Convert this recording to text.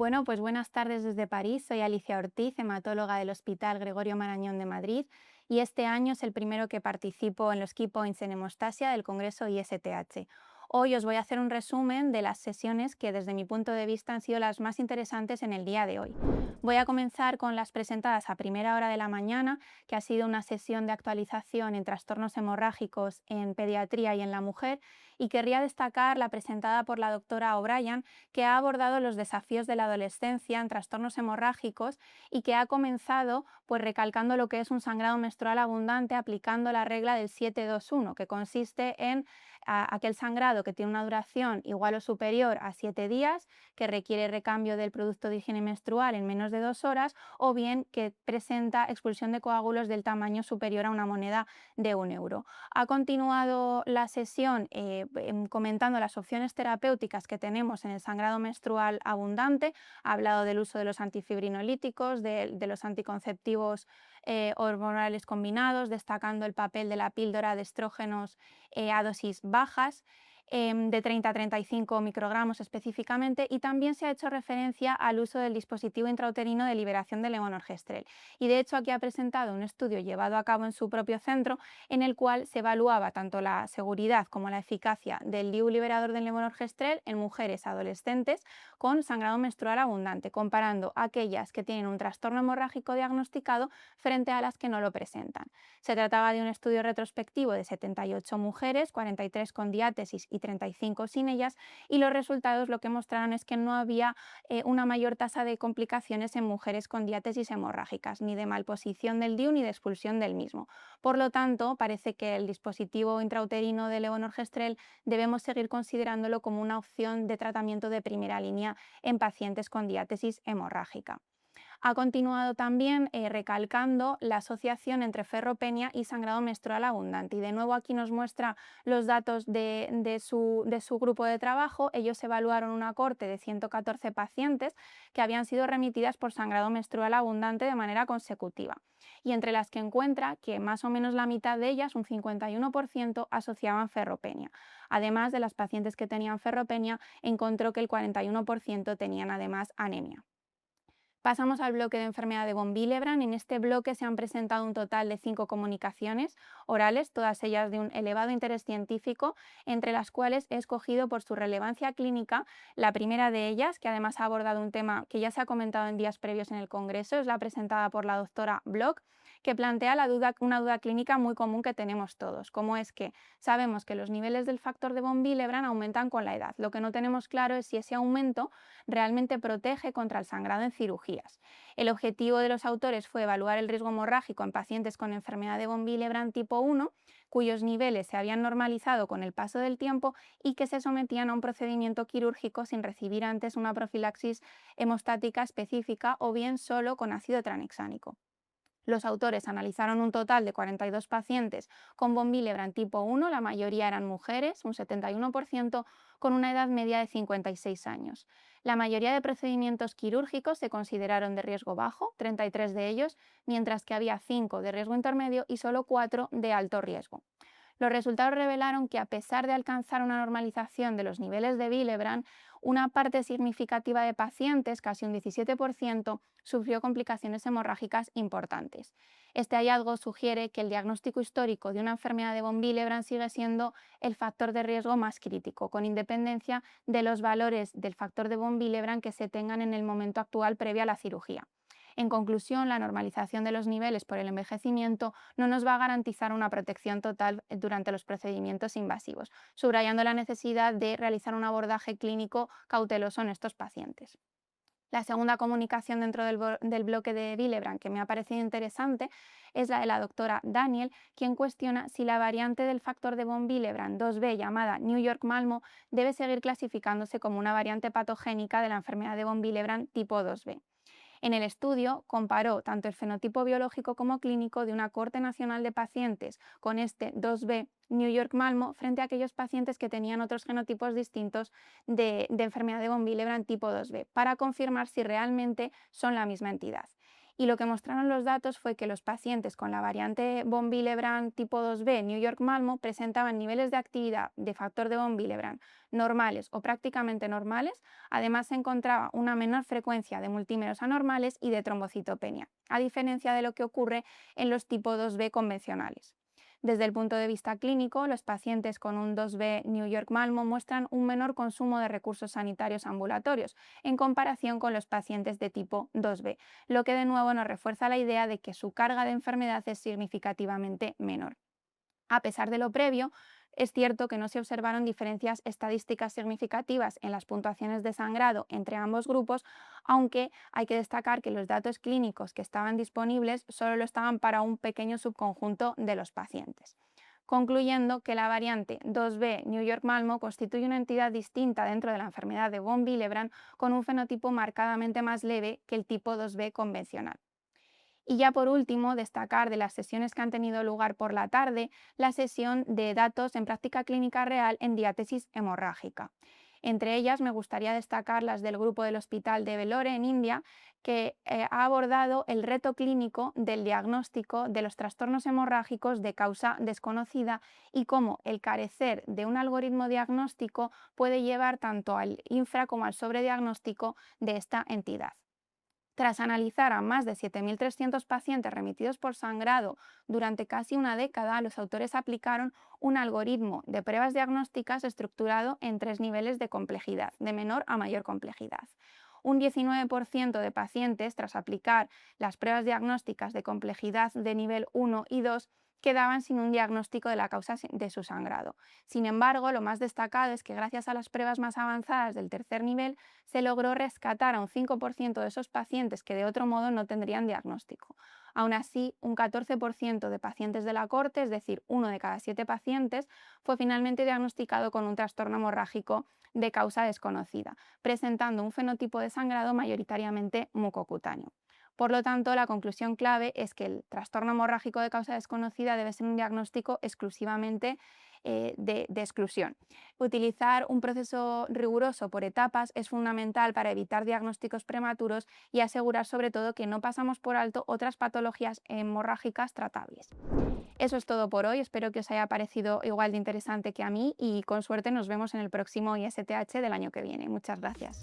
Bueno, pues buenas tardes desde París. Soy Alicia Ortiz, hematóloga del Hospital Gregorio Marañón de Madrid, y este año es el primero que participo en los Key Points en hemostasia del Congreso ISTH. Hoy os voy a hacer un resumen de las sesiones que desde mi punto de vista han sido las más interesantes en el día de hoy. Voy a comenzar con las presentadas a primera hora de la mañana, que ha sido una sesión de actualización en trastornos hemorrágicos en pediatría y en la mujer, y querría destacar la presentada por la doctora O'Brien, que ha abordado los desafíos de la adolescencia en trastornos hemorrágicos y que ha comenzado pues recalcando lo que es un sangrado menstrual abundante aplicando la regla del 7-2-1, que consiste en aquel sangrado que tiene una duración igual o superior a 7 días, que requiere recambio del producto de higiene menstrual en menos de 2 horas, o bien que presenta expulsión de coágulos del tamaño superior a una moneda de 1 euro. Ha continuado la sesión comentando las opciones terapéuticas que tenemos en el sangrado menstrual abundante. Ha hablado del uso de los antifibrinolíticos, de los anticonceptivos hormonales combinados, destacando el papel de la píldora de estrógenos a dosis bajas, de 30 a 35 microgramos específicamente, y también se ha hecho referencia al uso del dispositivo intrauterino de liberación de levonorgestrel. Y de hecho aquí ha presentado un estudio llevado a cabo en su propio centro en el cual se evaluaba tanto la seguridad como la eficacia del DIU liberador de levonorgestrel en mujeres adolescentes con sangrado menstrual abundante, comparando aquellas que tienen un trastorno hemorrágico diagnosticado frente a las que no lo presentan. Se trataba de un estudio retrospectivo de 78 mujeres, 43 con diátesis y 35 sin ellas, y los resultados lo que mostraron es que no había una mayor tasa de complicaciones en mujeres con diátesis hemorrágicas, ni de malposición del DIU ni de expulsión del mismo. Por lo tanto, parece que el dispositivo intrauterino de levonorgestrel debemos seguir considerándolo como una opción de tratamiento de primera línea en pacientes con diátesis hemorrágica. Ha continuado también recalcando la asociación entre ferropenia y sangrado menstrual abundante. Y de nuevo aquí nos muestra los datos de su grupo de trabajo. Ellos evaluaron una cohorte de 114 pacientes que habían sido remitidas por sangrado menstrual abundante de manera consecutiva. Y entre las que encuentra que más o menos la mitad de ellas, un 51%, asociaban ferropenia. Además de las pacientes que tenían ferropenia, encontró que el 41% tenían además anemia. Pasamos al bloque de enfermedad de von Willebrand. En este bloque se han presentado un total de 5 comunicaciones orales, todas ellas de un elevado interés científico, entre las cuales he escogido por su relevancia clínica la primera de ellas, que además ha abordado un tema que ya se ha comentado en días previos en el Congreso. Es la presentada por la doctora Bloch, que plantea una duda clínica muy común que tenemos todos, como es que sabemos que los niveles del factor de von Willebrand aumentan con la edad. Lo que no tenemos claro es si ese aumento realmente protege contra el sangrado en cirugías. El objetivo de los autores fue evaluar el riesgo hemorrágico en pacientes con enfermedad de von Willebrand tipo 1, cuyos niveles se habían normalizado con el paso del tiempo y que se sometían a un procedimiento quirúrgico sin recibir antes una profilaxis hemostática específica o bien solo con ácido tranexámico. Los autores analizaron un total de 42 pacientes con von Willebrand tipo 1, la mayoría eran mujeres, un 71%, con una edad media de 56 años. La mayoría de procedimientos quirúrgicos se consideraron de riesgo bajo, 33 de ellos, mientras que había 5 de riesgo intermedio y solo 4 de alto riesgo. Los resultados revelaron que a pesar de alcanzar una normalización de los niveles de Willebrand, una parte significativa de pacientes, casi un 17%, sufrió complicaciones hemorrágicas importantes. Este hallazgo sugiere que el diagnóstico histórico de una enfermedad de von Willebrand sigue siendo el factor de riesgo más crítico, con independencia de los valores del factor de von Willebrand que se tengan en el momento actual previa a la cirugía. En conclusión, la normalización de los niveles por el envejecimiento no nos va a garantizar una protección total durante los procedimientos invasivos, subrayando la necesidad de realizar un abordaje clínico cauteloso en estos pacientes. La segunda comunicación dentro del bloque de Willebrand que me ha parecido interesante es la de la doctora Daniel, quien cuestiona si la variante del factor de von Willebrand 2B llamada New York-Malmo debe seguir clasificándose como una variante patogénica de la enfermedad de von Willebrand tipo 2B. En el estudio comparó tanto el fenotipo biológico como clínico de una cohorte nacional de pacientes con este 2B New York-Malmo frente a aquellos pacientes que tenían otros genotipos distintos de enfermedad de von Willebrand tipo 2B para confirmar si realmente son la misma entidad. Y lo que mostraron los datos fue que los pacientes con la variante von Willebrand tipo 2b New York-Malmo presentaban niveles de actividad de factor de von Willebrand normales o prácticamente normales. Además, se encontraba una menor frecuencia de multímeros anormales y de trombocitopenia, a diferencia de lo que ocurre en los tipo 2b convencionales. Desde el punto de vista clínico, los pacientes con un 2B New York-Malmo muestran un menor consumo de recursos sanitarios ambulatorios en comparación con los pacientes de tipo 2B, lo que de nuevo nos refuerza la idea de que su carga de enfermedad es significativamente menor. A pesar de lo previo, es cierto que no se observaron diferencias estadísticas significativas en las puntuaciones de sangrado entre ambos grupos, aunque hay que destacar que los datos clínicos que estaban disponibles solo lo estaban para un pequeño subconjunto de los pacientes. Concluyendo que la variante 2B New York-Malmo constituye una entidad distinta dentro de la enfermedad de von Willebrand con un fenotipo marcadamente más leve que el tipo 2B convencional. Y ya por último, destacar de las sesiones que han tenido lugar por la tarde, la sesión de datos en práctica clínica real en diátesis hemorrágica. Entre ellas me gustaría destacar las del grupo del Hospital de Vellore en India, que ha abordado el reto clínico del diagnóstico de los trastornos hemorrágicos de causa desconocida y cómo el carecer de un algoritmo diagnóstico puede llevar tanto al infra como al sobrediagnóstico de esta entidad. Tras analizar a más de 7.300 pacientes remitidos por sangrado durante casi una década, los autores aplicaron un algoritmo de pruebas diagnósticas estructurado en 3 niveles de complejidad, de menor a mayor complejidad. Un 19% de pacientes, tras aplicar las pruebas diagnósticas de complejidad de nivel 1 y 2, quedaban sin un diagnóstico de la causa de su sangrado. Sin embargo, lo más destacado es que gracias a las pruebas más avanzadas del tercer nivel, se logró rescatar a un 5% de esos pacientes que de otro modo no tendrían diagnóstico. Aún así, un 14% de pacientes de la corte, es decir, 1 de cada 7 pacientes, fue finalmente diagnosticado con un trastorno hemorrágico de causa desconocida, presentando un fenotipo de sangrado mayoritariamente mucocutáneo. Por lo tanto, la conclusión clave es que el trastorno hemorrágico de causa desconocida debe ser un diagnóstico exclusivamente de exclusión. Utilizar un proceso riguroso por etapas es fundamental para evitar diagnósticos prematuros y asegurar sobre todo que no pasamos por alto otras patologías hemorrágicas tratables. Eso es todo por hoy, espero que os haya parecido igual de interesante que a mí y con suerte nos vemos en el próximo ISTH del año que viene. Muchas gracias.